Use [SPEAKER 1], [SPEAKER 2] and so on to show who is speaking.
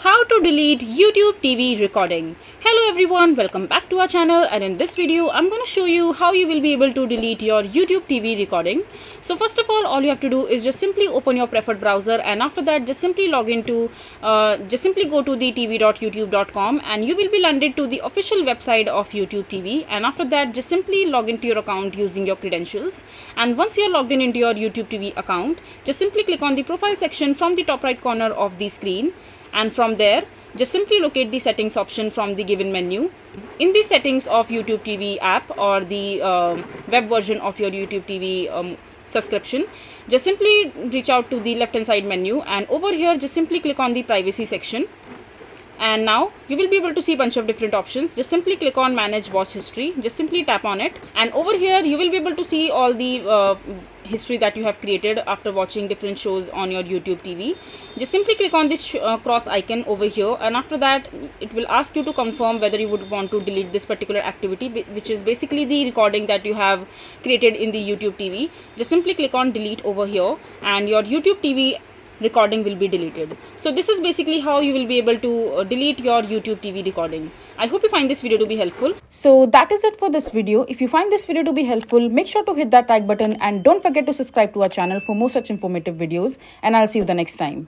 [SPEAKER 1] How to delete YouTube TV recording. Hello everyone, welcome back to our channel, and in this video I'm going to show you how you will be able to delete your YouTube TV recording. So first of all you have to do is just simply open your preferred browser, and after that just simply log into just simply go to the tv.youtube.com and you will be landed to the official website of YouTube TV. And after that just simply log into your account using your credentials, and once you're logged in into your YouTube TV account, just simply click on the profile section from the top right corner of the screen, and from there just simply locate the settings option from the given menu. In the settings of YouTube TV app or the web version of your YouTube TV subscription, just simply reach out to the left hand side menu, and over here just simply click on the privacy section. And now you will be able to see a bunch of different options. Just simply click on manage watch history, just simply tap on it, and over here you will be able to see all the history that you have created after watching different shows on your YouTube TV. Just simply click on this cross icon over here, and after that it will ask you to confirm whether you would want to delete this particular activity, which is basically the recording that you have created in the YouTube TV. Just simply click on delete over here and your YouTube TV recording will be deleted. So this is basically how you will be able to delete your YouTube TV recording. I hope you find this video to be helpful. So that is it for this video. If you find this video to be helpful, make sure to hit that like button and don't forget to subscribe to our channel for more such informative videos, and I'll see you the next time.